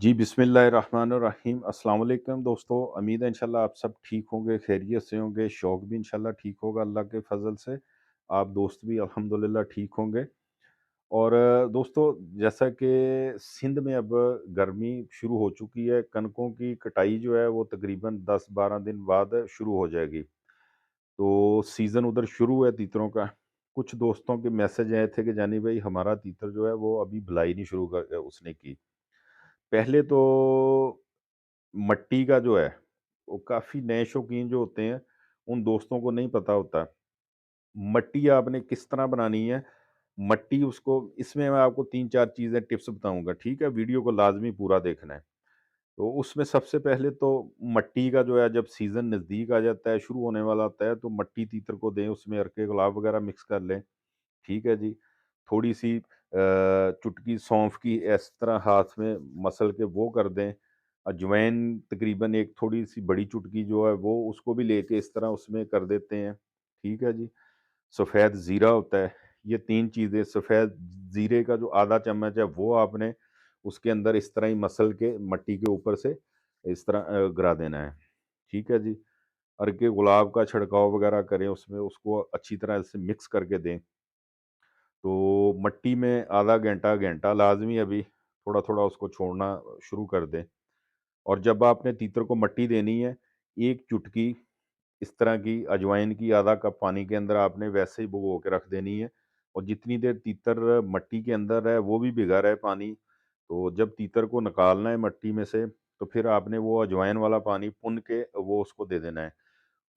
जी, बिस्मिल्लाहिर्रहमानिर्रहीम। अस्सलाम वालेकुम दोस्तों। उम्मीद है इंशाल्लाह आप सब ठीक होंगे, खैरियत से होंगे, शौक भी इंशाल्लाह ठीक होगा अल्लाह के फ़ज़ल से। आप दोस्त भी अल्हम्दुलिल्लाह ठीक होंगे। और दोस्तों, जैसा कि सिंध में अब गर्मी शुरू हो चुकी है, कनकों की कटाई जो है वो तकरीबन 10-12 दिन बाद शुरू हो जाएगी। तो सीज़न उधर शुरू है तीतरों का। कुछ दोस्तों के मैसेज आए थे कि जानी भाई हमारा तीतर जो है वो अभी भलाई नहीं शुरू कर उसने की। पहले तो मट्टी का जो है, वो काफ़ी नए शौकीन जो होते हैं, उन दोस्तों को नहीं पता होता। मट्टी आपने किस तरह बनानी है, मट्टी उसको इसमें मैं आपको 3-4 चीज़ें टिप्स बताऊँगा, ठीक है? वीडियो को लाज़मी पूरा देखना है। तो उसमें सबसे पहले तो मट्टी का जो है जब सीज़न नज़दीक आ जाता है, शुरू होने वाला होता है, तो मट्टी तीतर को दें, उसमें अर्के गुलाब वगैरह मिक्स कर लें, ठीक है जी? थोड़ी-सी चुटकी सौंफ की इस तरह हाथ में मसल के वो कर दें। अजवाइन तकरीबन एक थोड़ी-सी बड़ी चुटकी जो है वो उसको भी लेके इस तरह उसमें कर देते हैं, ठीक है जी। सफ़ेद ज़ीरा होता है, ये 3 चीज़ें सफ़ेद ज़ीरे का जो आधा चम्मच है वो आपने उसके अंदर इस तरह ही मसल के मट्टी के ऊपर से इस तरह गिरा देना है, ठीक है जी। अर्के गुलाब का छिड़काव वगैरह करें उसमें, उसको अच्छी तरह से मिक्स करके दें। तो मट्टी में आधा घंटा, घंटा लाज़मी अभी थोड़ा-थोड़ा उसको छोड़ना शुरू कर दें। और जब आपने तीतर को मट्टी देनी है, 1 चुटकी इस तरह की अजवाइन की आधा कप पानी के अंदर आपने वैसे ही भिगो के रख देनी है। और जितनी देर तीतर मट्टी के अंदर है, वो भी भिगा रहे पानी, तो जब तीतर को निकालना है मट्टी में से, तो फिर आपने वो अजवाइन वाला पानी पुन के वो उसको दे देना है।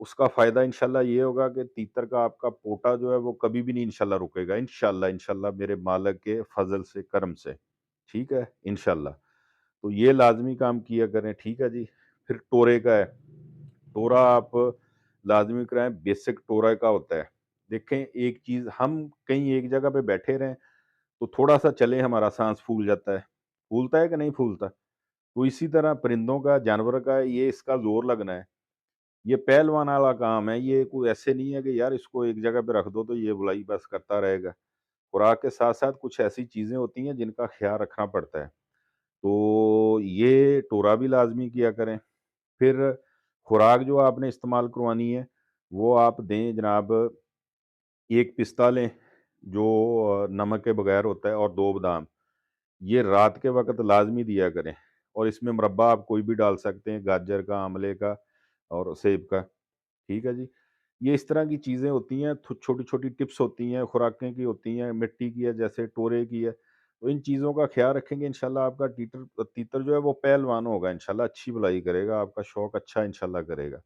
उसका फ़ायदा इंशाल्लाह ये होगा कि तीतर का आपका पोटा जो है वो कभी भी नहीं इंशाल्लाह रुकेगा। इंशाल्लाह, इंशाल्लाह मेरे मालिक के फ़ज़ल से, करम से। ठीक है? इंशाल्लाह। तो ये लाज़मी काम किया करें, ठीक है जी? फिर टोरे का है। टोरा आप लाज़मी कराएँ, बेसिक टोरा का होता है। देखें एक चीज़, हम कहीं एक जगह पे बैठे रहें, तो थोड़ा-सा चलें हमारा साँस फूल जाता है। फूलता है कि नहीं फूलता? तो इसी तरह परिंदों का, जानवर का ये इसका ज़ोर लगना है। ये पहलवान वाला काम है, ये कोई ऐसे नहीं है कि यार इसको एक जगह पे रख दो तो ये बुलाई बस करता रहेगा। खुराक के साथ-साथ कुछ ऐसी चीज़ें होती हैं जिनका ख़्याल रखना पड़ता है। तो ये टोरा भी लाज़मी किया करें। फिर खुराक जो आपने इस्तेमाल करवानी है, वो आप दें जनाब, 1 पिस्ता लें, जो नमक के बगैर होता है, और 2 बादाम। ये रात के वक़्त लाज़मी दिया करें। और इसमें मुरब्बा आप कोई भी डाल सकते हैं, गाजर का, आमले का और सेब का। ठीक है जी। ये इस तरह की चीज़ें होती हैं, थो छोटी-छोटी टिप्स होती हैं, खुराकें की होती हैं, मिट्टी की है, जैसे टोरे की है। तो इन चीज़ों का ख़्याल रखेंगे, इंशाल्लाह आपका तीतर जो है वो पहलवान होगा, इंशाल्लाह अच्छी भलाई करेगा, आपका शौक अच्छा इंशाल्लाह करेगा।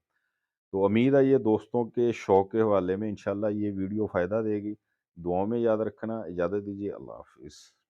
तो उम्मीद है ये दोस्तों के शौक के हवाले में इंशाल्लाह ये वीडियो फ़ायदा देगी। दुआओं में याद रखना। इजाज़त दीजिए। अल्लाह हाफ़िज़।